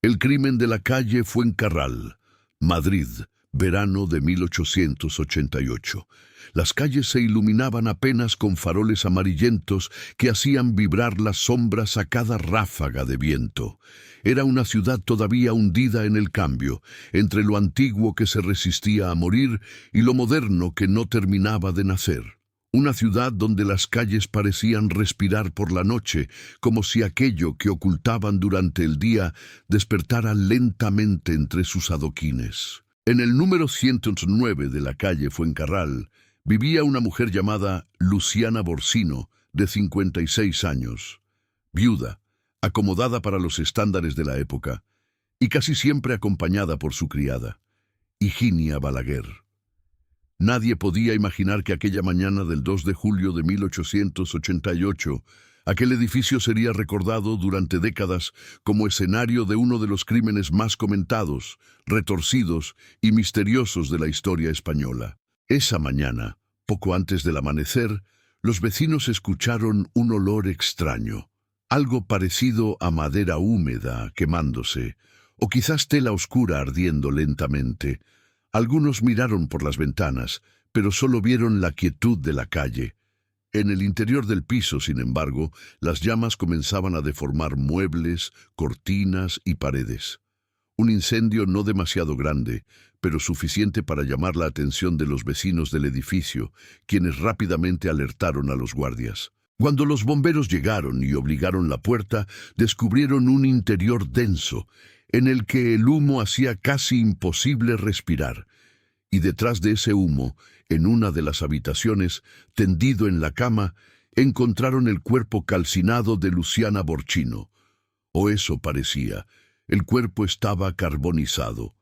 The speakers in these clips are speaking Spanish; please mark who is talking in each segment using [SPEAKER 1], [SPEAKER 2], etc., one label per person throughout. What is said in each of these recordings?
[SPEAKER 1] El crimen de la calle Fuencarral, Madrid, verano de 1888. Las calles se iluminaban apenas con faroles amarillentos que hacían vibrar las sombras a cada ráfaga de viento. Era una ciudad todavía hundida en el cambio, entre lo antiguo que se resistía a morir y lo moderno que no terminaba de nacer. Una ciudad donde las calles parecían respirar por la noche, como si aquello que ocultaban durante el día despertara lentamente entre sus adoquines. En el número 109 de la calle Fuencarral vivía una mujer llamada Luciana Borsino, de 56 años, viuda, acomodada para los estándares de la época, y casi siempre acompañada por su criada, Higinia Balaguer. Nadie podía imaginar que aquella mañana del 2 de julio de 1888, aquel edificio sería recordado durante décadas como escenario de uno de los crímenes más comentados, retorcidos y misteriosos de la historia española. Esa mañana, poco antes del amanecer, los vecinos escucharon un olor extraño, algo parecido a madera húmeda quemándose, o quizás tela oscura ardiendo lentamente. Algunos miraron por las ventanas, pero solo vieron la quietud de la calle. En el interior del piso, sin embargo, las llamas comenzaban a deformar muebles, cortinas y paredes. Un incendio no demasiado grande, pero suficiente para llamar la atención de los vecinos del edificio, quienes rápidamente alertaron a los guardias. Cuando los bomberos llegaron y obligaron la puerta, descubrieron un interior denso, en el que el humo hacía casi imposible respirar. Y detrás de ese humo, en una de las habitaciones, tendido en la cama, encontraron el cuerpo calcinado de Luciana Borsino. O eso parecía. El cuerpo estaba carbonizado.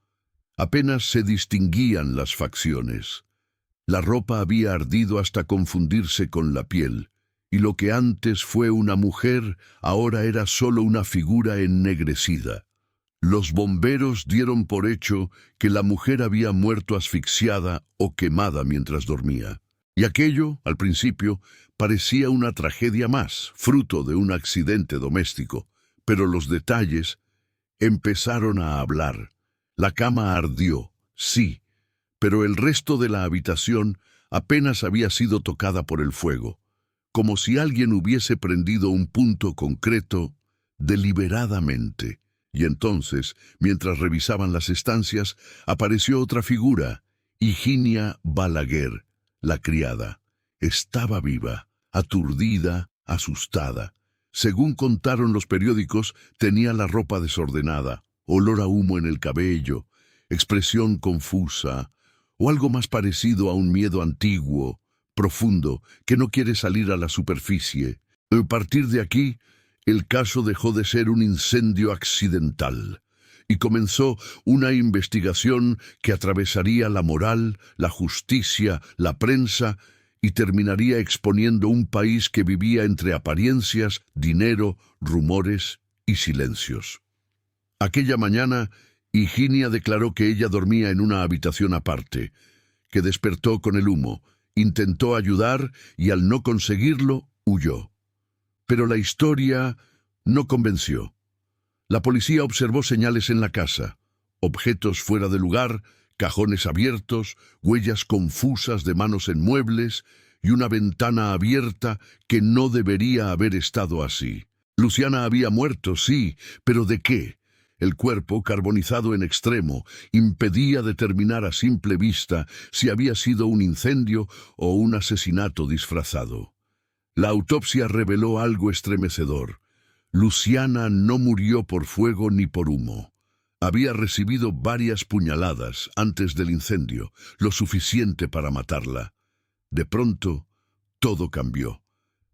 [SPEAKER 1] Apenas se distinguían las facciones. La ropa había ardido hasta confundirse con la piel, y lo que antes fue una mujer, ahora era solo una figura ennegrecida. Los bomberos dieron por hecho que la mujer había muerto asfixiada o quemada mientras dormía. Y aquello, al principio, parecía una tragedia más, fruto de un accidente doméstico. Pero los detalles empezaron a hablar. La cama ardió, sí, pero el resto de la habitación apenas había sido tocada por el fuego, como si alguien hubiese prendido un punto concreto deliberadamente. Y entonces, mientras revisaban las estancias, apareció otra figura, Higinia Balaguer, la criada. Estaba viva, aturdida, asustada. Según contaron los periódicos, tenía la ropa desordenada, olor a humo en el cabello, expresión confusa, o algo más parecido a un miedo antiguo, profundo, que no quiere salir a la superficie. A partir de aquí, el caso dejó de ser un incendio accidental y comenzó una investigación que atravesaría la moral, la justicia, la prensa y terminaría exponiendo un país que vivía entre apariencias, dinero, rumores y silencios. Aquella mañana, Higinia declaró que ella dormía en una habitación aparte, que despertó con el humo, intentó ayudar y al no conseguirlo, huyó. Pero la historia no convenció. La policía observó señales en la casa, objetos fuera de lugar, cajones abiertos, huellas confusas de manos en muebles y una ventana abierta que no debería haber estado así. Luciana había muerto, sí, pero ¿de qué? El cuerpo, carbonizado en extremo, impedía determinar a simple vista si había sido un incendio o un asesinato disfrazado. La autopsia reveló algo estremecedor. Luciana no murió por fuego ni por humo. Había recibido varias puñaladas antes del incendio, lo suficiente para matarla. De pronto, todo cambió.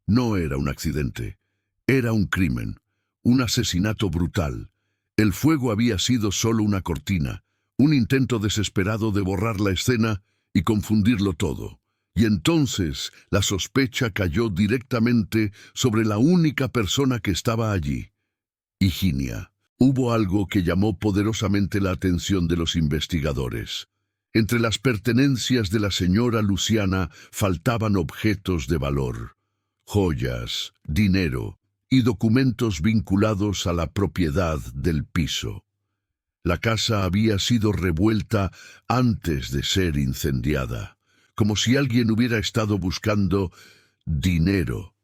[SPEAKER 1] No era un accidente. Era un crimen, un asesinato brutal. El fuego había sido solo una cortina, un intento desesperado de borrar la escena y confundirlo todo. Y entonces la sospecha cayó directamente sobre la única persona que estaba allí, Higinia. Hubo algo que llamó poderosamente la atención de los investigadores. Entre las pertenencias de la señora Luciana faltaban objetos de valor, joyas, dinero y documentos vinculados a la propiedad del piso. La casa había sido revuelta antes de ser incendiada, como si alguien hubiera estado buscando dinero.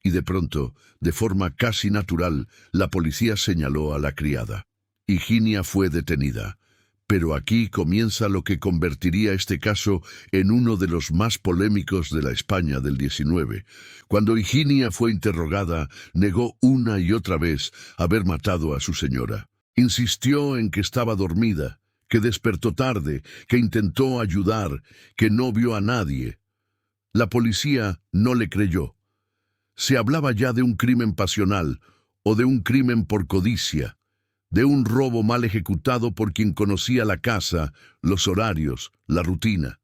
[SPEAKER 1] Y de pronto, de forma casi natural, la policía señaló a la criada. Higinia fue detenida. Pero aquí comienza lo que convertiría este caso en uno de los más polémicos de la España del XIX. Cuando Higinia fue interrogada, negó una y otra vez haber matado a su señora. Insistió en que estaba dormida, que despertó tarde, que intentó ayudar, que no vio a nadie. La policía no le creyó. Se hablaba ya de un crimen pasional o de un crimen por codicia, de un robo mal ejecutado por quien conocía la casa, los horarios, la rutina.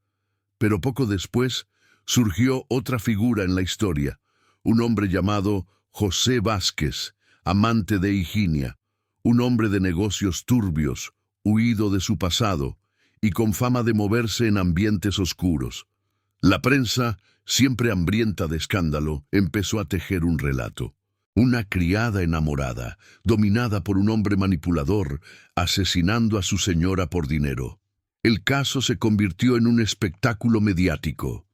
[SPEAKER 1] Pero poco después surgió otra figura en la historia, un hombre llamado José Vázquez, amante de Higinia, un hombre de negocios turbios, huido de su pasado y con fama de moverse en ambientes oscuros. La prensa, siempre hambrienta de escándalo, empezó a tejer un relato. Una criada enamorada, dominada por un hombre manipulador, asesinando a su señora por dinero. El caso se convirtió en un espectáculo mediático.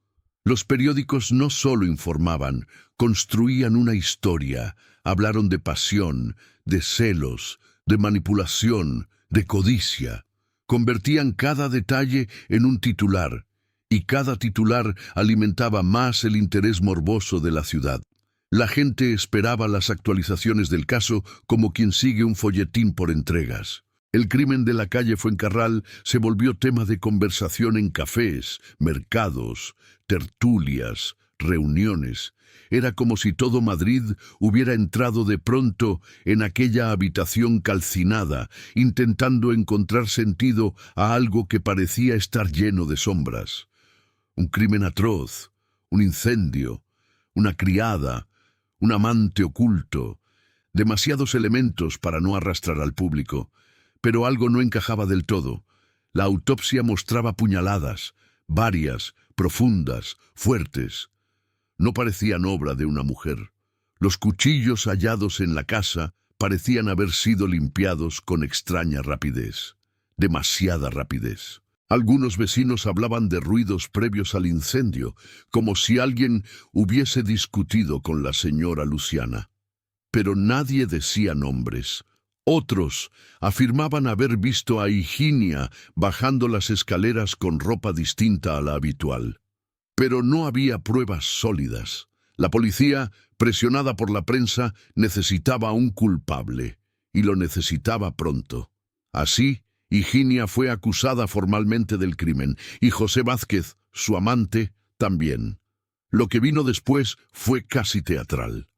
[SPEAKER 1] Los periódicos no solo informaban, construían una historia, hablaron de pasión, de celos, de manipulación, de codicia. Convertían cada detalle en un titular, y cada titular alimentaba más el interés morboso de la ciudad. La gente esperaba las actualizaciones del caso como quien sigue un folletín por entregas. El crimen de la calle Fuencarral se volvió tema de conversación en cafés, mercados, tertulias, reuniones. Era como si todo Madrid hubiera entrado de pronto en aquella habitación calcinada, intentando encontrar sentido a algo que parecía estar lleno de sombras. Un crimen atroz, un incendio, una criada, un amante oculto, demasiados elementos para no arrastrar al público, pero algo no encajaba del todo. La autopsia mostraba puñaladas, varias, profundas, fuertes. No parecían obra de una mujer. Los cuchillos hallados en la casa parecían haber sido limpiados con extraña rapidez, demasiada rapidez. Algunos vecinos hablaban de ruidos previos al incendio, como si alguien hubiese discutido con la señora Luciana. Pero nadie decía nombres. Otros afirmaban haber visto a Higinia bajando las escaleras con ropa distinta a la habitual. Pero no había pruebas sólidas. La policía, presionada por la prensa, necesitaba un culpable, y lo necesitaba pronto. Así, Higinia fue acusada formalmente del crimen, y José Vázquez, su amante, también. Lo que vino después fue casi teatral.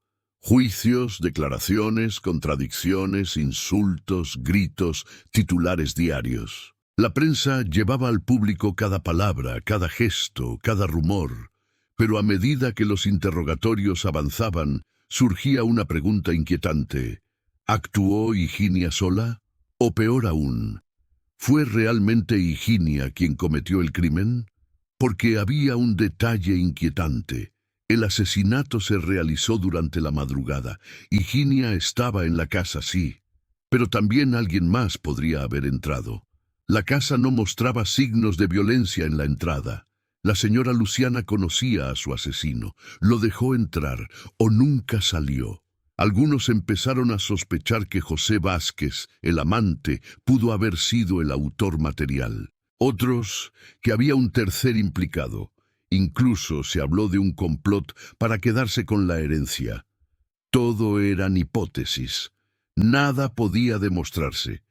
[SPEAKER 1] Juicios, declaraciones, contradicciones, insultos, gritos, titulares diarios. La prensa llevaba al público cada palabra, cada gesto, cada rumor. Pero a medida que los interrogatorios avanzaban, surgía una pregunta inquietante. ¿Actuó Higinia sola? O peor aún, ¿fue realmente Higinia quien cometió el crimen? Porque había un detalle inquietante. El asesinato se realizó durante la madrugada. Higinia estaba en la casa, sí, pero también alguien más podría haber entrado. La casa no mostraba signos de violencia en la entrada. La señora Luciana conocía a su asesino, lo dejó entrar o nunca salió. Algunos empezaron a sospechar que José Vázquez, el amante, pudo haber sido el autor material. Otros, que había un tercer implicado. Incluso se habló de un complot para quedarse con la herencia. Todo eran hipótesis. Nada podía demostrarse.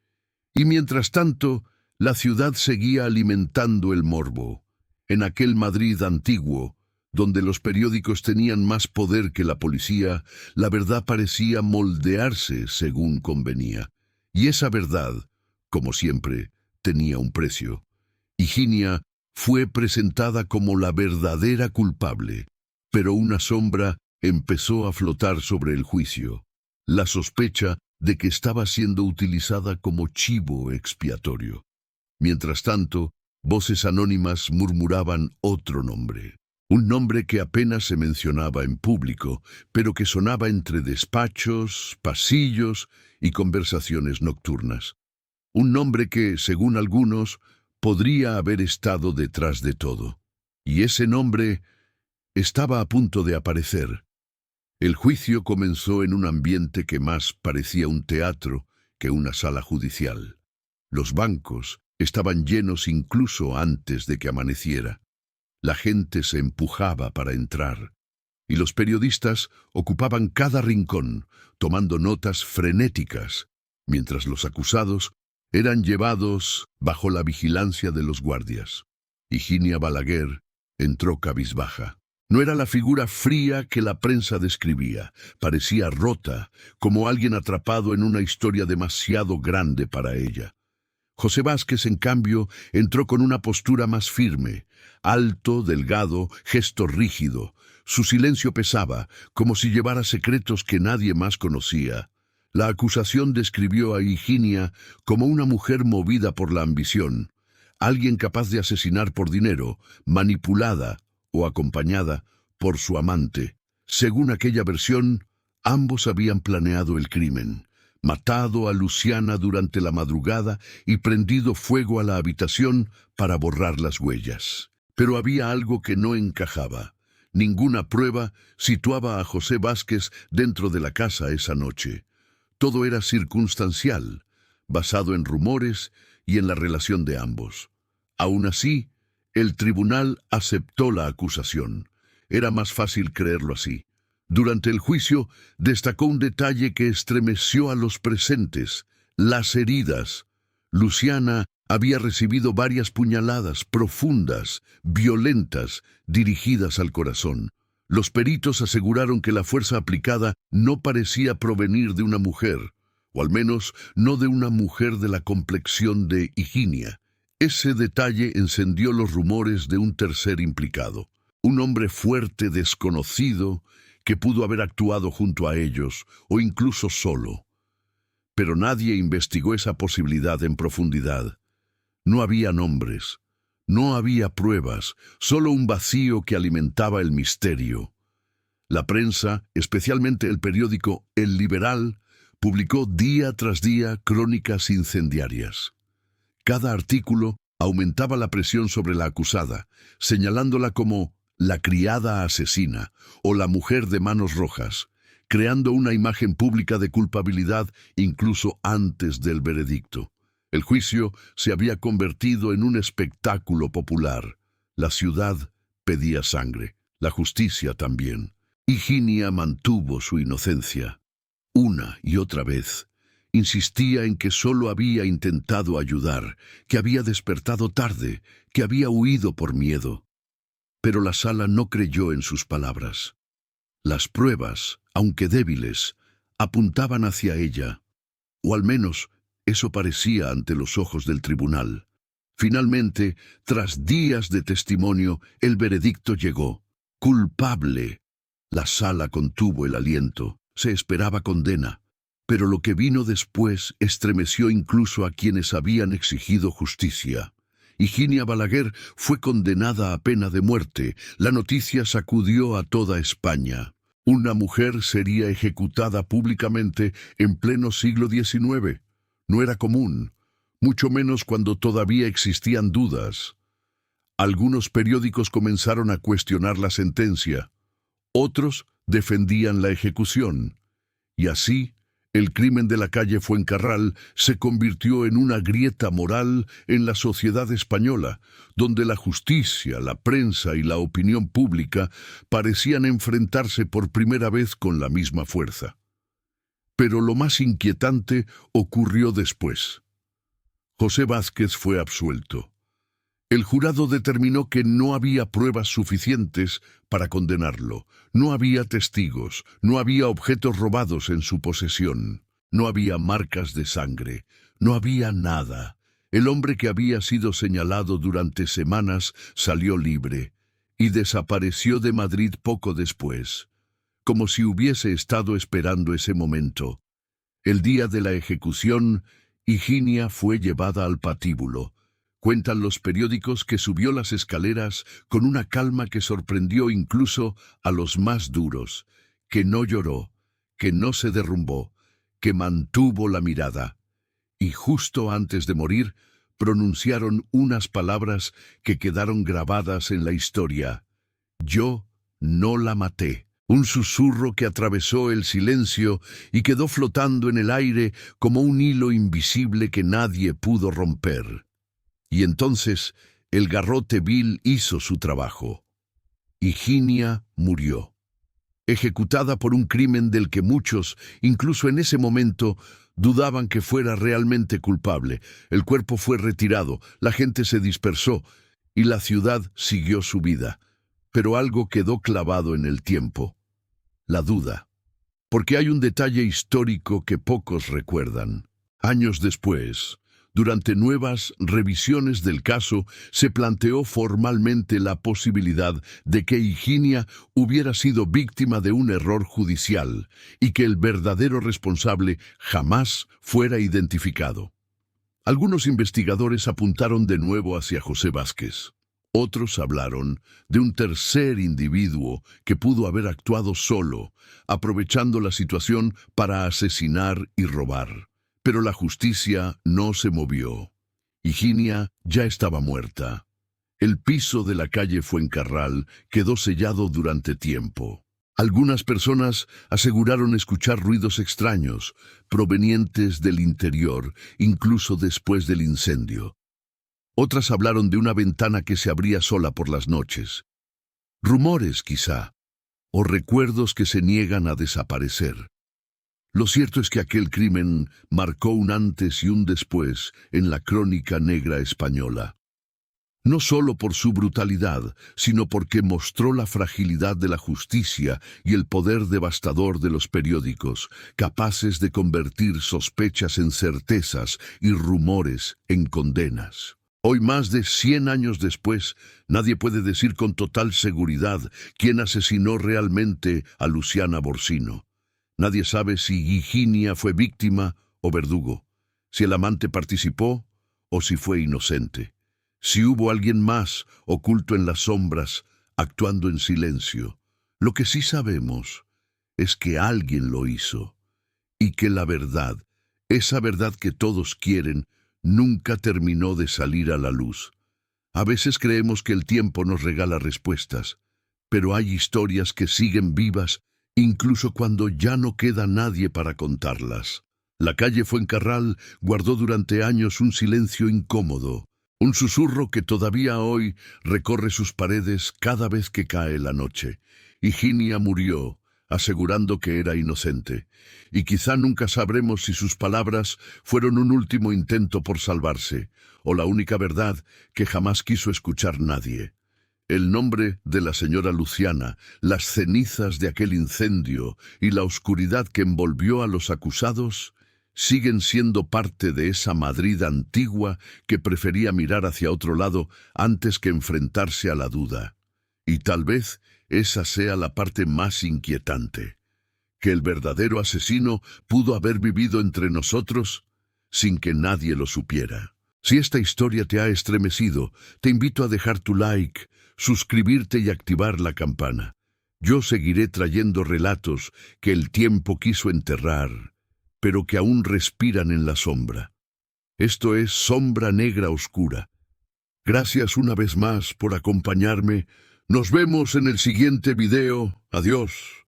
[SPEAKER 1] Y mientras tanto, la ciudad seguía alimentando el morbo. En aquel Madrid antiguo, donde los periódicos tenían más poder que la policía, la verdad parecía moldearse según convenía. Y esa verdad, como siempre, tenía un precio. Higinia fue presentada como la verdadera culpable, pero una sombra empezó a flotar sobre el juicio. La sospecha de que estaba siendo utilizada como chivo expiatorio. Mientras tanto, voces anónimas murmuraban otro nombre. Un nombre que apenas se mencionaba en público, pero que sonaba entre despachos, pasillos y conversaciones nocturnas. Un nombre que, según algunos, podría haber estado detrás de todo. Y ese nombre estaba a punto de aparecer. El juicio comenzó en un ambiente que más parecía un teatro que una sala judicial. Los bancos estaban llenos incluso antes de que amaneciera. La gente se empujaba para entrar, y los periodistas ocupaban cada rincón, tomando notas frenéticas, mientras los acusados eran llevados bajo la vigilancia de los guardias. Higinia Balaguer entró cabizbaja. No era la figura fría que la prensa describía. Parecía rota, como alguien atrapado en una historia demasiado grande para ella. José Vázquez, en cambio, entró con una postura más firme, alto, delgado, gesto rígido. Su silencio pesaba, como si llevara secretos que nadie más conocía. La acusación describió a Higinia como una mujer movida por la ambición, alguien capaz de asesinar por dinero, manipulada o acompañada por su amante. Según aquella versión, ambos habían planeado el crimen, matado a Luciana durante la madrugada y prendido fuego a la habitación para borrar las huellas. Pero había algo que no encajaba. Ninguna prueba situaba a José Vázquez dentro de la casa esa noche. Todo era circunstancial, basado en rumores y en la relación de ambos. Aún así, el tribunal aceptó la acusación. Era más fácil creerlo así. Durante el juicio, destacó un detalle que estremeció a los presentes: las heridas. Luciana había recibido varias puñaladas profundas, violentas, dirigidas al corazón. Los peritos aseguraron que la fuerza aplicada no parecía provenir de una mujer, o al menos no de una mujer de la complexión de Higinia. Ese detalle encendió los rumores de un tercer implicado, un hombre fuerte desconocido que pudo haber actuado junto a ellos o incluso solo. Pero nadie investigó esa posibilidad en profundidad. No había nombres, no había pruebas, solo un vacío que alimentaba el misterio. La prensa, especialmente el periódico El Liberal, publicó día tras día crónicas incendiarias. Cada artículo aumentaba la presión sobre la acusada, señalándola como la criada asesina o la mujer de manos rojas, creando una imagen pública de culpabilidad incluso antes del veredicto. El juicio se había convertido en un espectáculo popular. La ciudad pedía sangre, la justicia también. Higinia mantuvo su inocencia. Una y otra vez insistía en que solo había intentado ayudar, que había despertado tarde, que había huido por miedo. Pero la sala no creyó en sus palabras. Las pruebas, aunque débiles, apuntaban hacia ella, o al menos eso parecía ante los ojos del tribunal. Finalmente, tras días de testimonio, el veredicto llegó. Culpable. La sala contuvo el aliento. Se esperaba condena. Pero lo que vino después estremeció incluso a quienes habían exigido justicia. Higinia Balaguer fue condenada a pena de muerte. La noticia sacudió a toda España. Una mujer sería ejecutada públicamente en pleno siglo XIX. No era común, mucho menos cuando todavía existían dudas. Algunos periódicos comenzaron a cuestionar la sentencia. Otros defendían la ejecución. Y así, el crimen de la calle Fuencarral se convirtió en una grieta moral en la sociedad española, donde la justicia, la prensa y la opinión pública parecían enfrentarse por primera vez con la misma fuerza. Pero lo más inquietante ocurrió después. José Vázquez fue absuelto. El jurado determinó que no había pruebas suficientes para condenarlo. No había testigos, no había objetos robados en su posesión, no había marcas de sangre, no había nada. El hombre que había sido señalado durante semanas salió libre y desapareció de Madrid poco después, como si hubiese estado esperando ese momento. El día de la ejecución, Higinia fue llevada al patíbulo. Cuentan los periódicos que subió las escaleras con una calma que sorprendió incluso a los más duros, que no lloró, que no se derrumbó, que mantuvo la mirada. Y justo antes de morir, pronunciaron unas palabras que quedaron grabadas en la historia. Yo no la maté. Un susurro que atravesó el silencio y quedó flotando en el aire como un hilo invisible que nadie pudo romper. Y entonces el garrote vil hizo su trabajo. Higinia murió, ejecutada por un crimen del que muchos, incluso en ese momento, dudaban que fuera realmente culpable. El cuerpo fue retirado, la gente se dispersó y la ciudad siguió su vida. Pero algo quedó clavado en el tiempo: la duda. Porque hay un detalle histórico que pocos recuerdan. Años después, durante nuevas revisiones del caso, se planteó formalmente la posibilidad de que Higinia hubiera sido víctima de un error judicial y que el verdadero responsable jamás fuera identificado. Algunos investigadores apuntaron de nuevo hacia José Vázquez. Otros hablaron de un tercer individuo que pudo haber actuado solo, aprovechando la situación para asesinar y robar. Pero la justicia no se movió. Higinia ya estaba muerta. El piso de la calle Fuencarral quedó sellado durante tiempo. Algunas personas aseguraron escuchar ruidos extraños, provenientes del interior, incluso después del incendio. Otras hablaron de una ventana que se abría sola por las noches. Rumores, quizá, o recuerdos que se niegan a desaparecer. Lo cierto es que aquel crimen marcó un antes y un después en la crónica negra española. No solo por su brutalidad, sino porque mostró la fragilidad de la justicia y el poder devastador de los periódicos, capaces de convertir sospechas en certezas y rumores en condenas. Hoy, más de 100 años después, nadie puede decir con total seguridad quién asesinó realmente a Luciana Borsino. Nadie sabe si Higinia fue víctima o verdugo, si el amante participó o si fue inocente, si hubo alguien más oculto en las sombras, actuando en silencio. Lo que sí sabemos es que alguien lo hizo y que la verdad, esa verdad que todos quieren, nunca terminó de salir a la luz. A veces creemos que el tiempo nos regala respuestas, pero hay historias que siguen vivas incluso cuando ya no queda nadie para contarlas. La calle Fuencarral guardó durante años un silencio incómodo, un susurro que todavía hoy recorre sus paredes cada vez que cae la noche. Higinia murió, asegurando que era inocente, y quizá nunca sabremos si sus palabras fueron un último intento por salvarse, o la única verdad que jamás quiso escuchar nadie. El nombre de la señora Luciana, las cenizas de aquel incendio y la oscuridad que envolvió a los acusados siguen siendo parte de esa Madrid antigua que prefería mirar hacia otro lado antes que enfrentarse a la duda. Y tal vez esa sea la parte más inquietante, que el verdadero asesino pudo haber vivido entre nosotros sin que nadie lo supiera. Si esta historia te ha estremecido, te invito a dejar tu like, suscribirte y activar la campana. Yo seguiré trayendo relatos que el tiempo quiso enterrar, pero que aún respiran en la sombra. Esto es Sombra Negra Oscura. Gracias una vez más por acompañarme. Nos vemos en el siguiente video. Adiós.